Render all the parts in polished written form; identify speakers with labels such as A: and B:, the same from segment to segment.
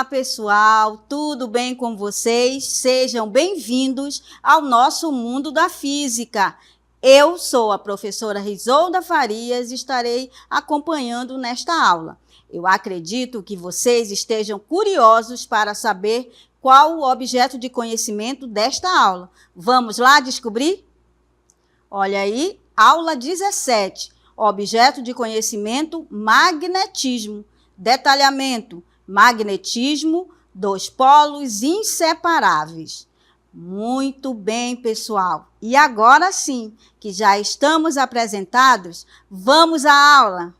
A: pessoal, tudo bem com vocês? Sejam bem-vindos ao nosso mundo da física. Eu sou a professora Risolda Farias e estarei acompanhando nesta aula. Eu acredito que vocês estejam curiosos para saber qual o objeto de conhecimento desta aula. Vamos lá descobrir? Olha aí, aula 17, objeto de conhecimento magnetismo. Detalhamento, magnetismo, dois polos inseparáveis. Muito bem, pessoal. E agora sim, que já estamos apresentados, vamos à aula.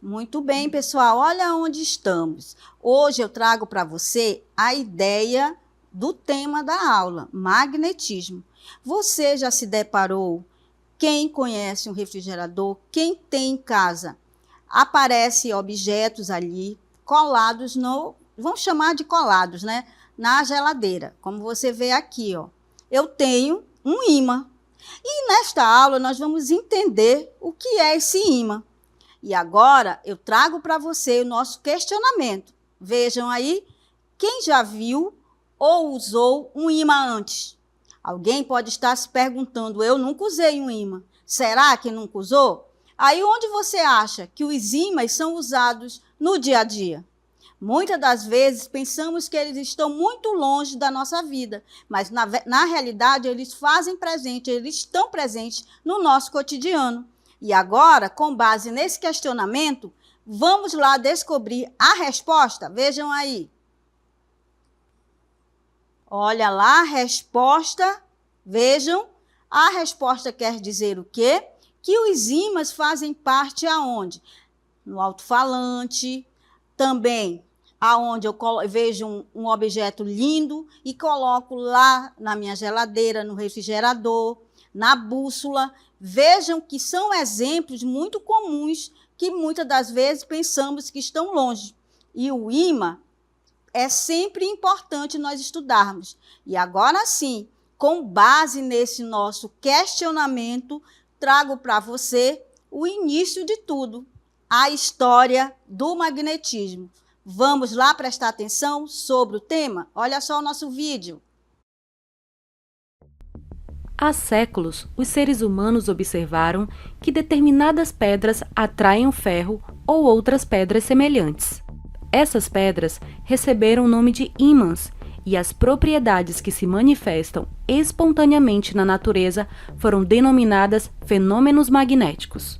A: Muito bem, pessoal. Olha onde estamos. Hoje eu trago para você a ideia do tema da aula, magnetismo. Você já se deparou? Quem conhece um refrigerador, quem tem em casa, aparecem objetos ali colados vamos chamar de colados, né? Na geladeira, como você vê aqui, ó. Eu tenho um ímã. E nesta aula nós vamos entender o que é esse ímã. E agora eu trago para você o nosso questionamento. Vejam aí, quem já viu ou usou um ímã antes? Alguém pode estar se perguntando, eu nunca usei um ímã. Será que nunca usou? Aí onde você acha que os ímãs são usados no dia a dia? Muitas das vezes pensamos que eles estão muito longe da nossa vida, mas na realidade eles fazem presente, eles estão presentes no nosso cotidiano. E agora, com base nesse questionamento, vamos lá descobrir a resposta? Vejam aí. Olha lá a resposta, vejam, a resposta quer dizer o quê? Que os ímãs fazem parte aonde? No alto-falante, também aonde eu vejo um objeto lindo e coloco lá na minha geladeira, no refrigerador, na bússola. Vejam que são exemplos muito comuns que muitas das vezes pensamos que estão longe. E o ímã é sempre importante nós estudarmos. E agora sim, com base nesse nosso questionamento, trago para você o início de tudo, a história do magnetismo. Vamos lá prestar atenção sobre o tema? Olha só o nosso vídeo.
B: Há séculos, os seres humanos observaram que determinadas pedras atraem o ferro ou outras pedras semelhantes. Essas pedras receberam o nome de ímãs e as propriedades que se manifestam espontaneamente na natureza foram denominadas fenômenos magnéticos.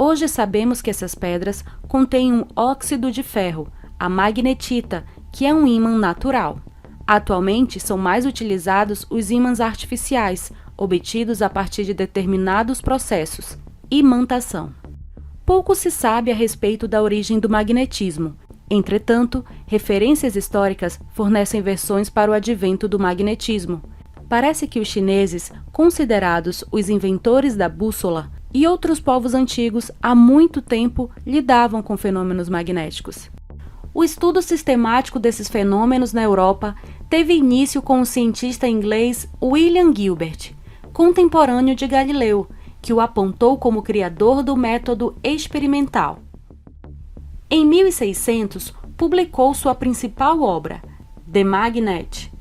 B: Hoje sabemos que essas pedras contêm um óxido de ferro, a magnetita, que é um ímã natural. Atualmente são mais utilizados os ímãs artificiais, obtidos a partir de determinados processos, imantação. Pouco se sabe a respeito da origem do magnetismo. Entretanto, referências históricas fornecem versões para o advento do magnetismo. Parece que os chineses, considerados os inventores da bússola, e outros povos antigos há muito tempo lidavam com fenômenos magnéticos. O estudo sistemático desses fenômenos na Europa teve início com o cientista inglês William Gilbert, contemporâneo de Galileu, que o apontou como criador do método experimental. Em 1600, publicou sua principal obra, The Magnet,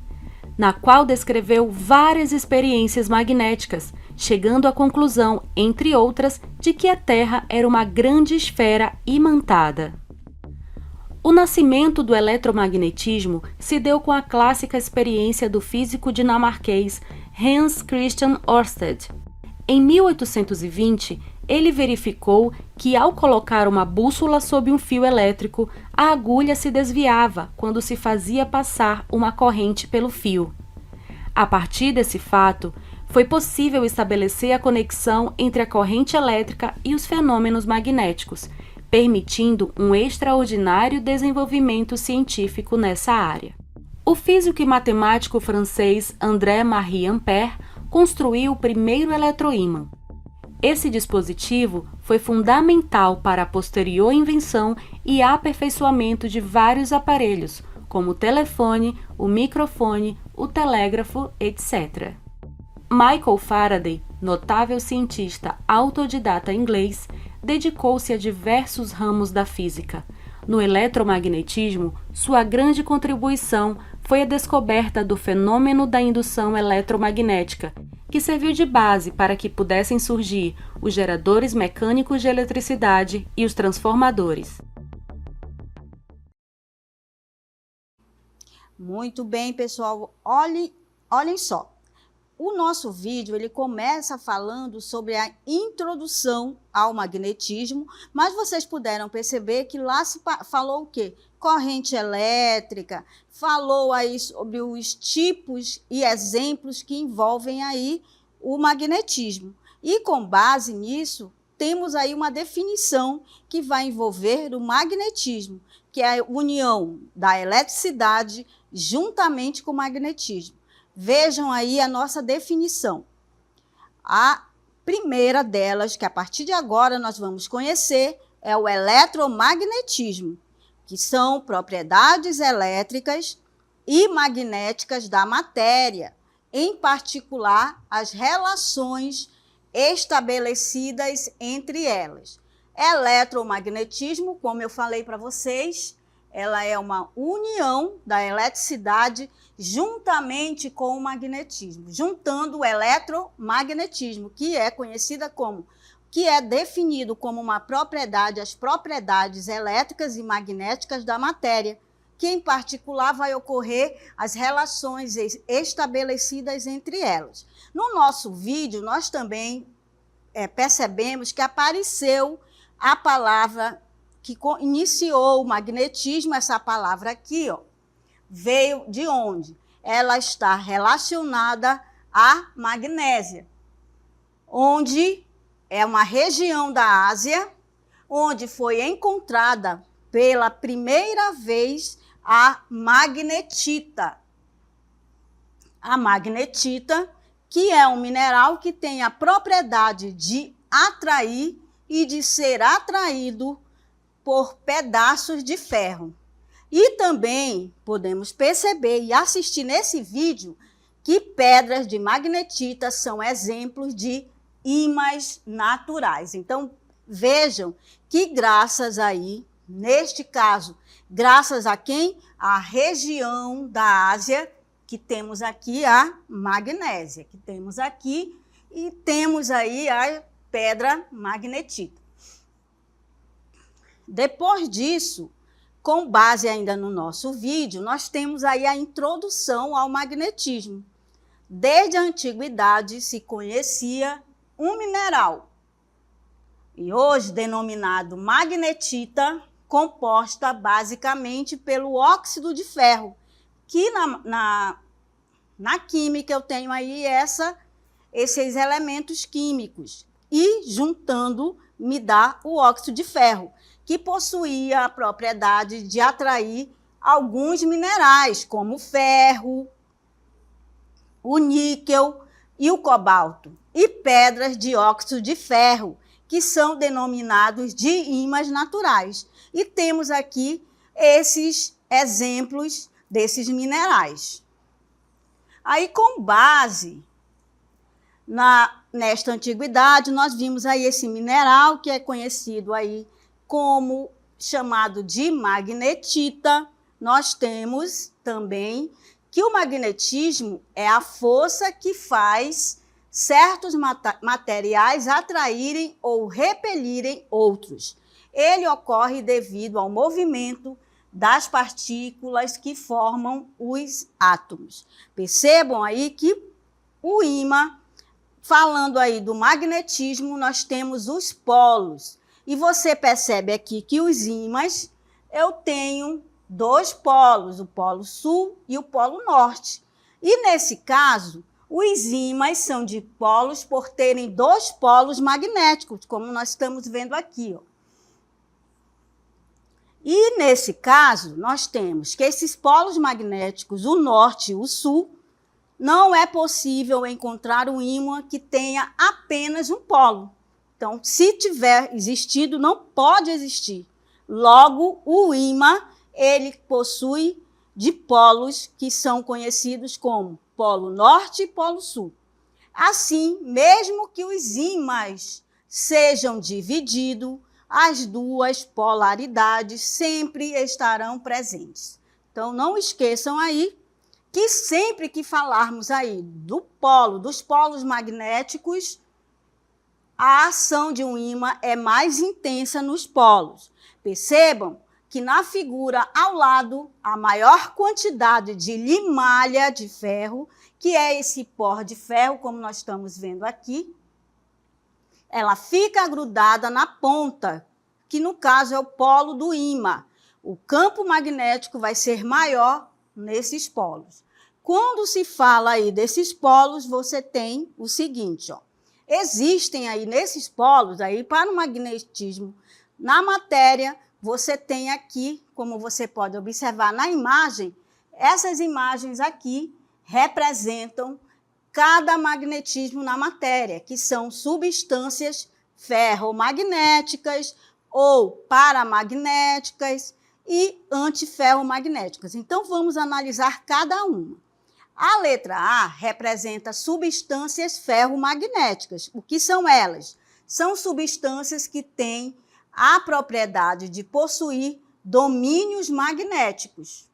B: na qual descreveu várias experiências magnéticas, chegando à conclusão, entre outras, de que a Terra era uma grande esfera imantada. O nascimento do eletromagnetismo se deu com a clássica experiência do físico dinamarquês Hans Christian Ørsted. Em 1820, ele verificou que, ao colocar uma bússola sob um fio elétrico, a agulha se desviava quando se fazia passar uma corrente pelo fio. A partir desse fato, foi possível estabelecer a conexão entre a corrente elétrica e os fenômenos magnéticos, permitindo um extraordinário desenvolvimento científico nessa área. O físico e matemático francês André-Marie Ampère construiu o primeiro eletroímã. Esse dispositivo foi fundamental para a posterior invenção e aperfeiçoamento de vários aparelhos, como o telefone, o microfone, o telégrafo, etc. Michael Faraday, notável cientista autodidata inglês, dedicou-se a diversos ramos da física. No eletromagnetismo, sua grande contribuição foi a descoberta do fenômeno da indução eletromagnética, que serviu de base para que pudessem surgir os geradores mecânicos de eletricidade e os transformadores.
A: Muito bem, pessoal. Olhem só. O nosso vídeo ele começa falando sobre a introdução ao magnetismo, mas vocês puderam perceber que lá se falou o quê? Corrente elétrica, falou aí sobre os tipos e exemplos que envolvem aí o magnetismo. E com base nisso, temos aí uma definição que vai envolver o magnetismo, que é a união da eletricidade juntamente com o magnetismo. Vejam aí a nossa definição. A primeira delas, que a partir de agora nós vamos conhecer, é o eletromagnetismo, que são propriedades elétricas e magnéticas da matéria, em particular as relações estabelecidas entre elas. Eletromagnetismo, como eu falei para vocês, ela é uma união da eletricidade juntamente com o magnetismo, juntando o eletromagnetismo, que é conhecida como, que é definido como uma propriedade, as propriedades elétricas e magnéticas da matéria, que em particular vai ocorrer as relações estabelecidas entre elas. No nosso vídeo, nós também percebemos que apareceu a palavra que iniciou o magnetismo, essa palavra aqui, ó, veio de onde? Ela está relacionada à magnésia, onde é uma região da Ásia, onde foi encontrada pela primeira vez a magnetita. A magnetita, que é um mineral que tem a propriedade de atrair e de ser atraído por pedaços de ferro. E também podemos perceber e assistir nesse vídeo que pedras de magnetita são exemplos de ímãs naturais. Então, vejam que graças aí, neste caso, graças a quem? A região da Ásia, que temos aqui a magnésia, que temos aqui, e temos aí a pedra magnetita. Depois disso, com base ainda no nosso vídeo, nós temos aí a introdução ao magnetismo. Desde a antiguidade se conhecia um mineral, e hoje denominado magnetita, composta basicamente pelo óxido de ferro, que na química eu tenho aí esses elementos químicos, e juntando me dá o óxido de ferro, que possuía a propriedade de atrair alguns minerais, como o ferro, o níquel e o cobalto, e pedras de óxido de ferro, que são denominados de ímãs naturais. E temos aqui esses exemplos desses minerais. Aí, com base nesta antiguidade, nós vimos aí esse mineral, que é conhecido aí como chamado de magnetita. Nós temos também que o magnetismo é a força que faz certos materiais atraírem ou repelirem outros. Ele ocorre devido ao movimento das partículas que formam os átomos. Percebam aí que o ímã, falando aí do magnetismo, nós temos os polos. E você percebe aqui que os ímãs, eu tenho dois polos, o polo sul e o polo norte. E nesse caso, os ímãs são dipolos por terem dois polos magnéticos, como nós estamos vendo aqui, ó. E nesse caso, nós temos que esses polos magnéticos, o norte e o sul, não é possível encontrar um ímã que tenha apenas um polo. Então, se tiver existido, não pode existir. Logo, o ímã, ele possui dipolos que são conhecidos como polo norte e polo sul. Assim, mesmo que os ímãs sejam divididos, as duas polaridades sempre estarão presentes. Então, não esqueçam aí que sempre que falarmos aí dos polos magnéticos, a ação de um ímã é mais intensa nos polos. Percebam que na figura ao lado, a maior quantidade de limalha de ferro, que é esse pó de ferro, como nós estamos vendo aqui, ela fica grudada na ponta, que no caso é o polo do ímã. O campo magnético vai ser maior nesses polos. Quando se fala aí desses polos, você tem o seguinte, ó. Existem aí nesses polos, aí para o magnetismo na matéria, você tem aqui, como você pode observar na imagem, essas imagens aqui representam cada magnetismo na matéria, que são substâncias ferromagnéticas ou paramagnéticas e antiferromagnéticas. Então, vamos analisar cada uma. A letra A representa substâncias ferromagnéticas. O que são elas? São substâncias que têm a propriedade de possuir domínios magnéticos.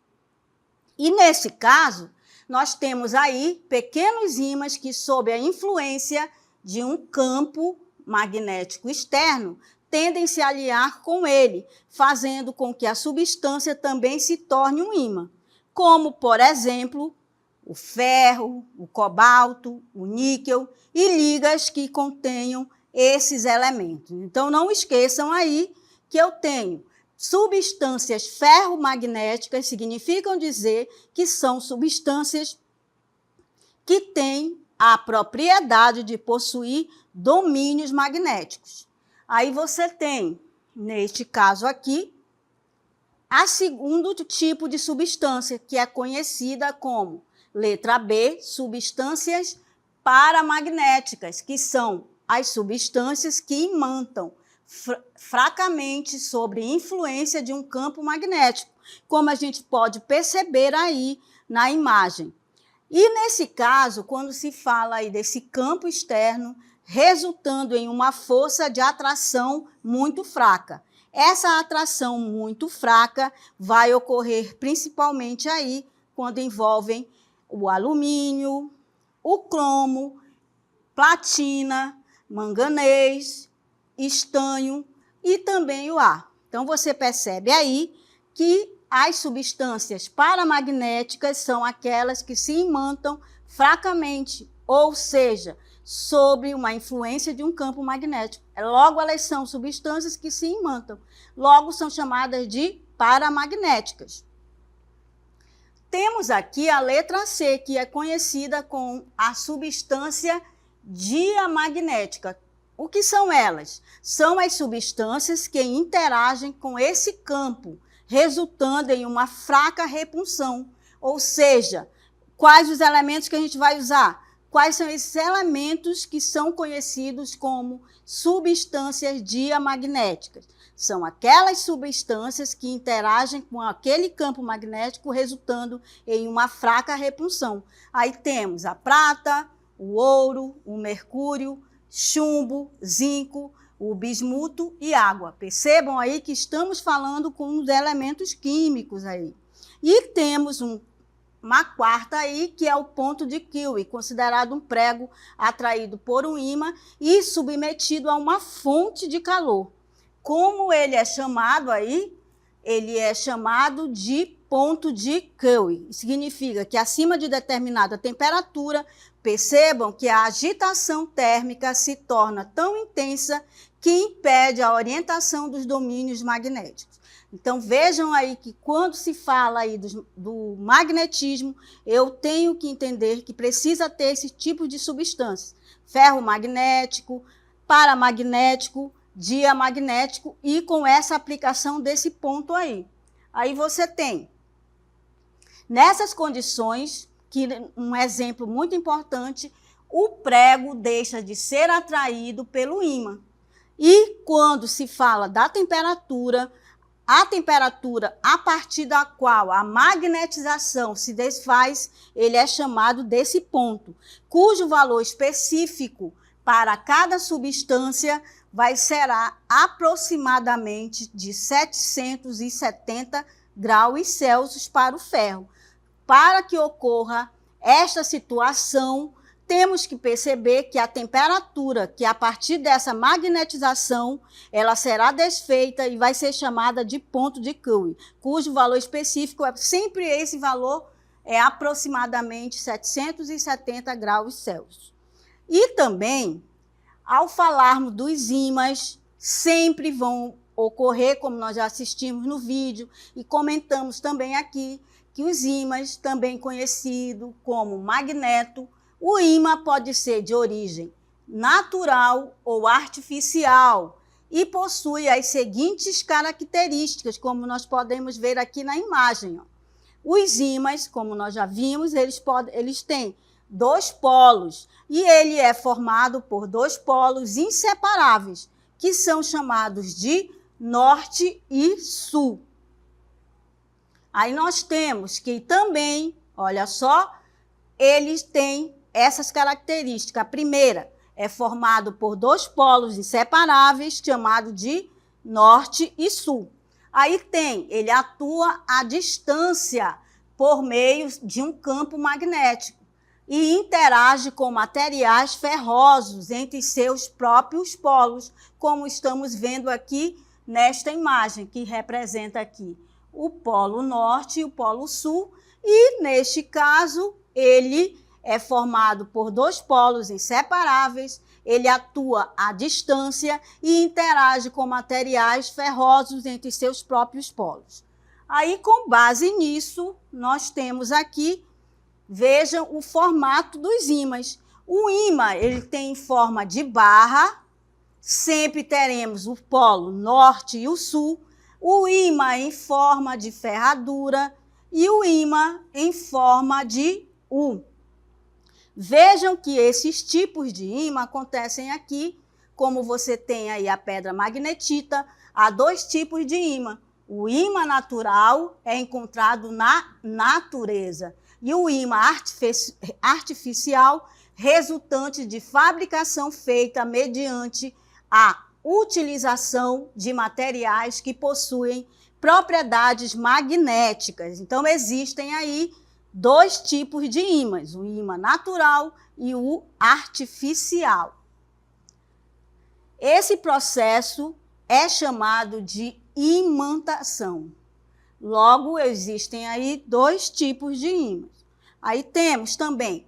A: E nesse caso, nós temos aí pequenos ímãs que, sob a influência de um campo magnético externo, tendem a se aliar com ele, fazendo com que a substância também se torne um ímã, como, por exemplo, o ferro, o cobalto, o níquel e ligas que contenham esses elementos. Então, não esqueçam aí que eu tenho substâncias ferromagnéticas, significam dizer que são substâncias que têm a propriedade de possuir domínios magnéticos. Aí você tem, neste caso aqui, a segundo tipo de substância, que é conhecida como letra B, substâncias paramagnéticas, que são as substâncias que imantam fracamente sobre influência de um campo magnético, como a gente pode perceber aí na imagem. E nesse caso, quando se fala aí desse campo externo, resultando em uma força de atração muito fraca. Essa atração muito fraca vai ocorrer principalmente aí quando envolvem o alumínio, o cromo, platina, manganês, estanho e também o ar. Então, você percebe aí que as substâncias paramagnéticas são aquelas que se imantam fracamente, ou seja, sob uma influência de um campo magnético. Logo, elas são substâncias que se imantam. Logo, são chamadas de paramagnéticas. Temos aqui a letra C, que é conhecida como a substância diamagnética. O que são elas? São as substâncias que interagem com esse campo, resultando em uma fraca repulsão. Ou seja, quais os elementos que a gente vai usar? Quais são esses elementos que são conhecidos como substâncias diamagnéticas? São aquelas substâncias que interagem com aquele campo magnético, resultando em uma fraca repulsão. Aí temos a prata, o ouro, o mercúrio, chumbo, zinco, o bismuto e água. Percebam aí que estamos falando com os elementos químicos aí. E temos uma quarta aí, que é o ponto de Curie, considerado um prego atraído por um ímã e submetido a uma fonte de calor. Como ele é chamado aí? Ele é chamado de ponto de Curie. Significa que acima de determinada temperatura, percebam que a agitação térmica se torna tão intensa que impede a orientação dos domínios magnéticos. Então, vejam aí que quando se fala aí do magnetismo, eu tenho que entender que precisa ter esse tipo de substâncias. Ferromagnético, paramagnético, diamagnético e com essa aplicação desse ponto aí. Aí você tem, nessas condições, que um exemplo muito importante, o prego deixa de ser atraído pelo ímã. E quando se fala da temperatura, a temperatura a partir da qual a magnetização se desfaz, ele é chamado desse ponto, cujo valor específico para cada substância será aproximadamente de 770 graus Celsius para o ferro. Para que ocorra esta situação, temos que perceber que a temperatura, que a partir dessa magnetização, ela será desfeita e vai ser chamada de ponto de Curie, cujo valor específico é sempre esse valor, é aproximadamente 770 graus Celsius. E também, ao falarmos dos ímãs, sempre vão ocorrer, como nós já assistimos no vídeo e comentamos também aqui, que os ímãs, também conhecido como magneto, o ímã pode ser de origem natural ou artificial e possui as seguintes características, como nós podemos ver aqui na imagem. Os ímãs, como nós já vimos, eles têm dois polos e ele é formado por dois polos inseparáveis, que são chamados de norte e sul. Aí nós temos que também, olha só, eles têm essas características. A primeira é formado por dois polos inseparáveis, chamado de norte e sul. Aí ele atua à distância por meio de um campo magnético e interage com materiais ferrosos entre seus próprios polos, como estamos vendo aqui nesta imagem, que representa aqui o polo norte e o polo sul, e neste caso ele é formado por dois polos inseparáveis, ele atua à distância e interage com materiais ferrosos entre seus próprios polos. Aí, com base nisso, nós temos aqui, vejam o formato dos ímãs. O ímã, ele tem forma de barra, sempre teremos o polo norte e o sul, o ímã em forma de ferradura e o ímã em forma de U. Vejam que esses tipos de ímã acontecem aqui, como você tem aí a pedra magnetita, há dois tipos de ímã. O ímã natural é encontrado na natureza e o ímã artificial resultante de fabricação feita mediante a utilização de materiais que possuem propriedades magnéticas. Então, existem aí dois tipos de ímãs, o ímã natural e o artificial. Esse processo é chamado de imantação. Logo, existem aí dois tipos de ímãs. Aí temos também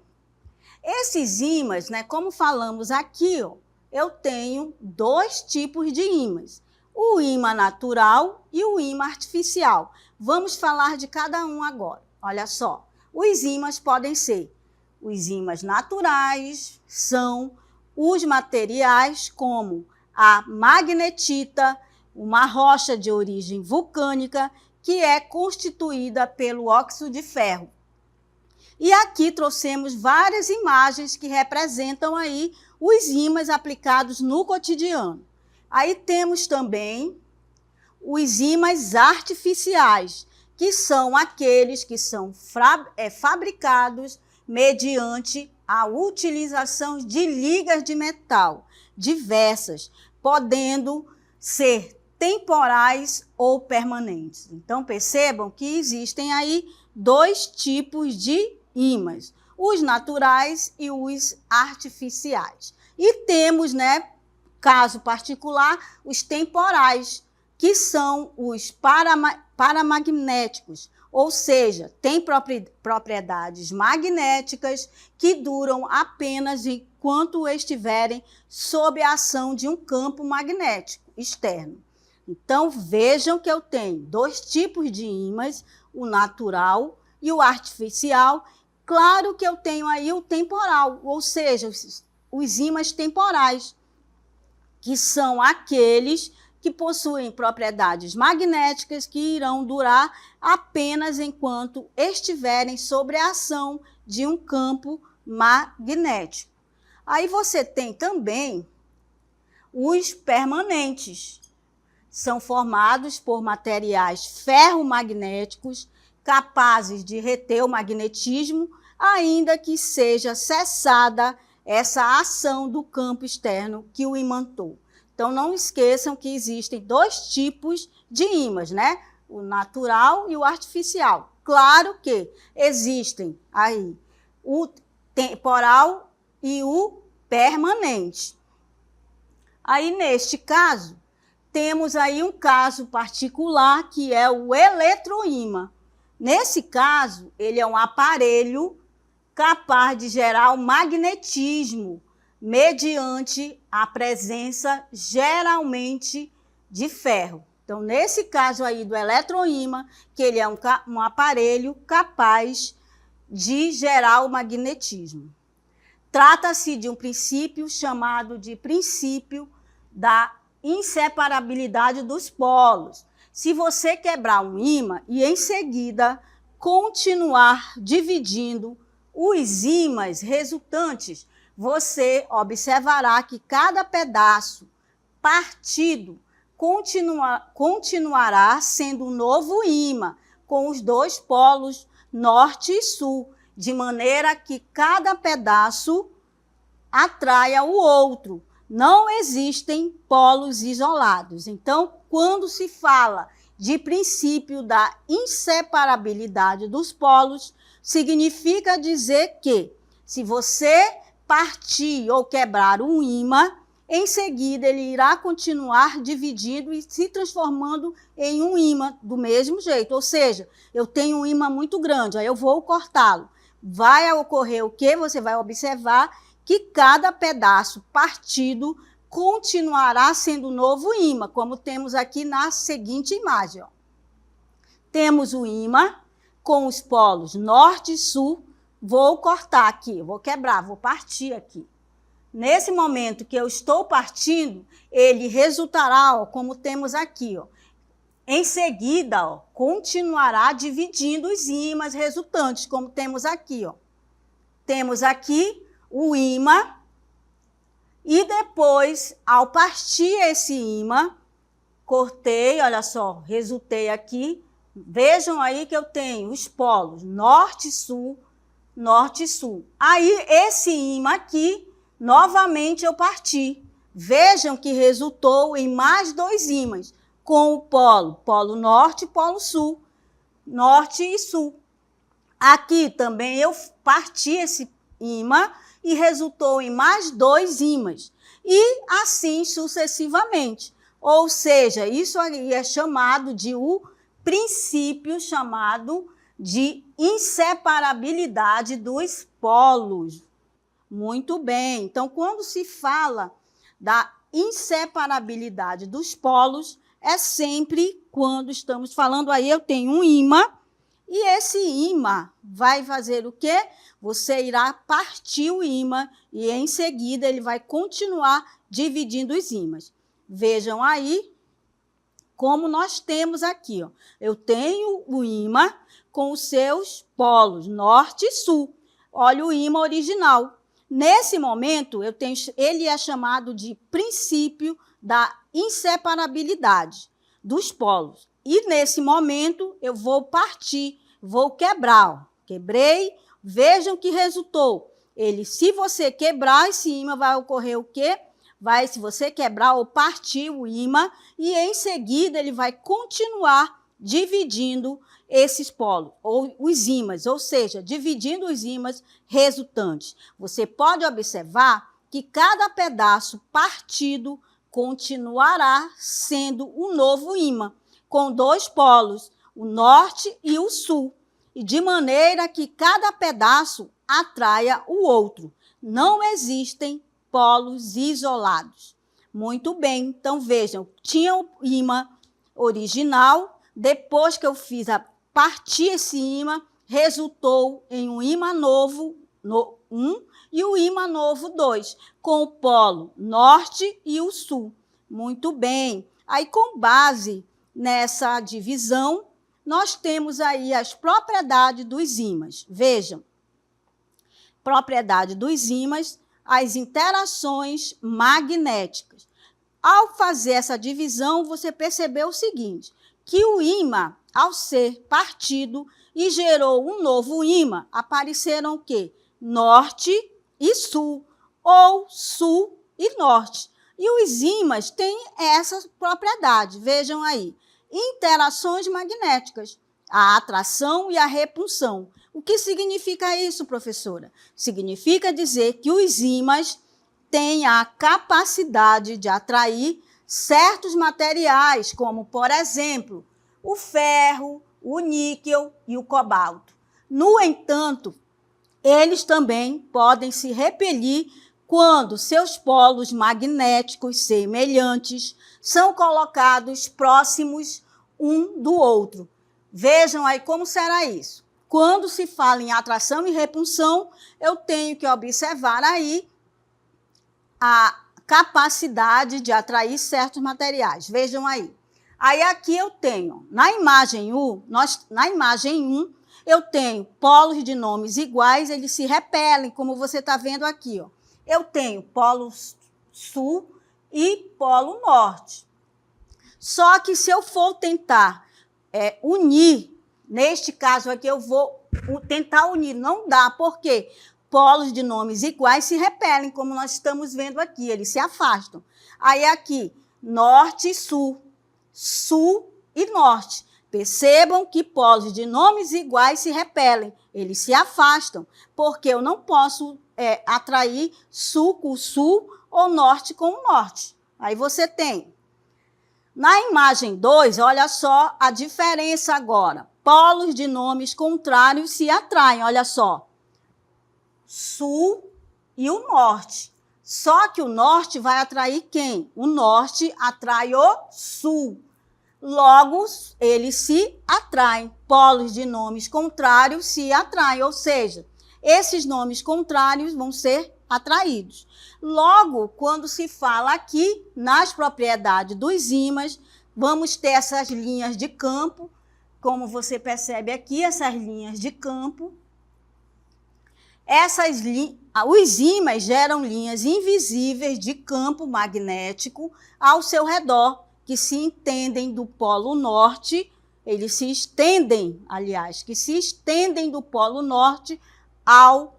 A: esses ímãs, né, como falamos aqui, ó, eu tenho dois tipos de ímãs, o ímã natural e o ímã artificial. Vamos falar de cada um agora. Olha só. Os ímãs podem ser os ímãs naturais, são os materiais como a magnetita, uma rocha de origem vulcânica que é constituída pelo óxido de ferro. E aqui trouxemos várias imagens que representam aí os ímãs aplicados no cotidiano. Aí temos também os ímãs artificiais, que são aqueles que são fabricados mediante a utilização de ligas de metal diversas, podendo ser temporais ou permanentes. Então, percebam que existem aí dois tipos de ímãs, os naturais e os artificiais. E temos, né, caso particular, os temporais, que são os paramagnéticos, ou seja, têm propriedades magnéticas que duram apenas enquanto estiverem sob a ação de um campo magnético externo. Então, vejam que eu tenho dois tipos de ímãs, o natural e o artificial. Claro que eu tenho aí o temporal, ou seja, os ímãs temporais, que são aqueles que possuem propriedades magnéticas que irão durar apenas enquanto estiverem sob a ação de um campo magnético. Aí você tem também os permanentes. São formados por materiais ferromagnéticos capazes de reter o magnetismo, ainda que seja cessada essa ação do campo externo que o imantou. Então, não esqueçam que existem 2 tipos de ímãs, né? O natural e o artificial. Claro que existem aí o temporal e o permanente. Aí, neste caso, temos aí um caso particular que é o eletroímã. Nesse caso, ele é um aparelho capaz de gerar o magnetismo mediante a presença, geralmente, de ferro. Então, nesse caso aí do eletroímã, que ele é um aparelho capaz de gerar o magnetismo. Trata-se de um princípio chamado de princípio da inseparabilidade dos polos. Se você quebrar um ímã e, em seguida, continuar dividindo os ímãs resultantes, você observará que cada pedaço partido continuará sendo um novo ímã, com os 2 polos norte e sul, de maneira que cada pedaço atraia o outro. Não existem polos isolados. Então, quando se fala de princípio da inseparabilidade dos polos, significa dizer que, se você partir ou quebrar um ímã, em seguida ele irá continuar dividindo e se transformando em um ímã do mesmo jeito. Ou seja, eu tenho um ímã muito grande, aí eu vou cortá-lo. Vai ocorrer o quê? Você vai observar que cada pedaço partido continuará sendo um novo ímã, como temos aqui na seguinte imagem. Ó. Temos o ímã com os polos norte e sul. Vou cortar aqui, vou quebrar, vou partir aqui. Nesse momento que eu estou partindo, ele resultará, ó, como temos aqui. Ó. Em seguida, ó, continuará dividindo os ímãs resultantes, como temos aqui. Ó. Temos aqui o ímã e depois, ao partir esse ímã, cortei, olha só, resultei aqui. Vejam aí que eu tenho os polos norte e sul, norte e sul. Aí, esse ímã aqui, novamente eu parti. Vejam que resultou em mais 2 ímãs, com o polo norte e polo sul, norte e sul. Aqui também eu parti esse ímã e resultou em mais 2 ímãs. E assim sucessivamente. Ou seja, isso aí é chamado de o princípio chamado de inseparabilidade dos polos. Muito bem. Então, quando se fala da inseparabilidade dos polos, é sempre quando estamos falando aí, eu tenho um ímã, e esse ímã vai fazer o quê? Você irá partir o ímã e, em seguida, ele vai continuar dividindo os ímãs. Vejam aí como nós temos aqui. Ó. Eu tenho o ímã com os seus polos norte e sul. Olha o ímã original. Nesse momento, ele é chamado de princípio da inseparabilidade dos polos. E, nesse momento, eu vou partir, vou quebrar. Ó. Quebrei, vejam que resultou. Se você quebrar esse ímã, vai ocorrer o quê? Se você quebrar ou partir o ímã, e em seguida ele vai continuar dividindo esses polos, ou os ímãs, ou seja, dividindo os ímãs resultantes. Você pode observar que cada pedaço partido continuará sendo um novo ímã, com 2 polos, o norte e o sul, e de maneira que cada pedaço atraia o outro. Não existem polos isolados. Muito bem, então vejam, tinha o ímã original, depois que eu fiz a partir esse ímã, resultou em um ímã novo, 1, e o ímã novo 2, com o polo norte e o sul. Muito bem. Aí, com base nessa divisão, nós temos aí as propriedades dos ímãs. Vejam, propriedade dos ímãs, as interações magnéticas. Ao fazer essa divisão, você percebeu o seguinte, que o ímã, ao ser partido e gerou um novo ímã, apareceram o quê? Norte e sul, ou sul e norte. E os ímãs têm essa propriedade, vejam aí. Interações magnéticas, a atração e a repulsão. O que significa isso, professora? Significa dizer que os ímãs têm a capacidade de atrair certos materiais, como, por exemplo, o ferro, o níquel e o cobalto. No entanto, eles também podem se repelir quando seus polos magnéticos semelhantes são colocados próximos um do outro. Vejam aí como será isso. Quando se fala em atração e repulsão, eu tenho que observar aí a capacidade de atrair certos materiais. Vejam aí. Aí aqui eu tenho, na imagem 1, eu tenho polos de nomes iguais, eles se repelem, como você está vendo aqui. Ó. Eu tenho polo sul e polo norte. Só que se eu for tentar unir, neste caso aqui eu vou tentar unir, não dá, porque polos de nomes iguais se repelem, como nós estamos vendo aqui, eles se afastam. Aí aqui, norte e sul, sul e norte. Percebam que polos de nomes iguais se repelem, eles se afastam, porque eu não posso atrair sul com sul ou norte com o norte. Aí você tem. Na imagem 2, olha só a diferença agora. Polos de nomes contrários se atraem, olha só. Sul e o norte. Só que o norte vai atrair quem? O norte atrai o sul. Logo, eles se atraem. Polos de nomes contrários se atraem, ou seja, esses nomes contrários vão ser atraídos. Logo, quando se fala aqui nas propriedades dos ímãs, vamos ter essas linhas de campo, como você percebe aqui, essas linhas de campo. Os ímãs geram linhas invisíveis de campo magnético ao seu redor, que se entendem do polo norte, eles se estendem, aliás, que se estendem do polo norte ao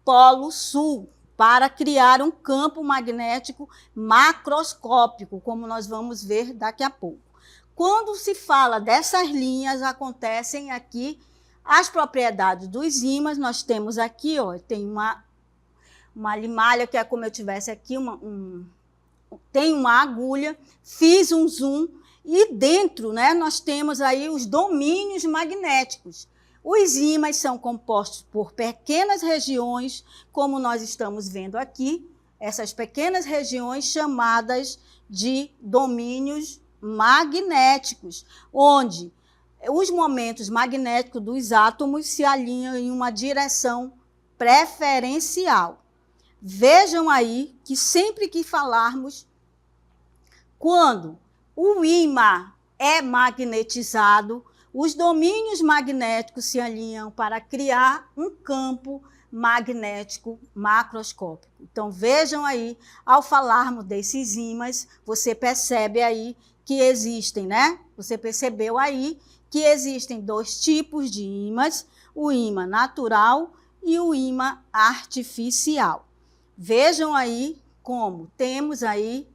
A: polo sul, para criar um campo magnético macroscópico, como nós vamos ver daqui a pouco. Quando se fala dessas linhas, acontecem aqui as propriedades dos ímãs. Nós temos aqui, ó, tem uma limalha, que é como eu tivesse aqui, tem uma agulha, fiz um zoom, e dentro, né, nós temos aí os domínios magnéticos. Os ímãs são compostos por pequenas regiões, como nós estamos vendo aqui, essas pequenas regiões chamadas de domínios magnéticos, onde os momentos magnéticos dos átomos se alinham em uma direção preferencial. Vejam aí que sempre que falarmos, quando o ímã é magnetizado, os domínios magnéticos se alinham para criar um campo magnético macroscópico. Então, vejam aí, ao falarmos desses ímãs, você percebe aí que existem, né? Você percebeu aí que existem dois tipos de ímãs, o ímã natural e o ímã artificial. Vejam aí como temos aí,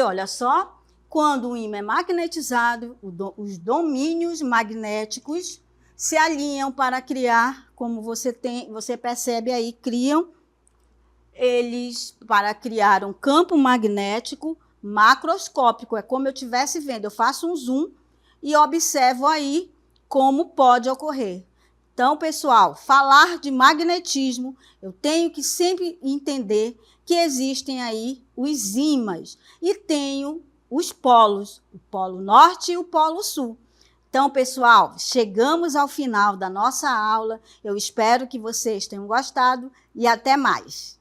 A: olha só, quando o ímã é magnetizado, os domínios magnéticos se alinham para criar, como você percebe aí, criam eles para criar um campo magnético macroscópico. É como eu estivesse vendo, eu faço um zoom e observo aí como pode ocorrer. Então, pessoal, falar de magnetismo, eu tenho que sempre entender que existem aí os ímãs e tenho os polos, o polo norte e o polo sul. Então, pessoal, chegamos ao final da nossa aula. Eu espero que vocês tenham gostado e até mais.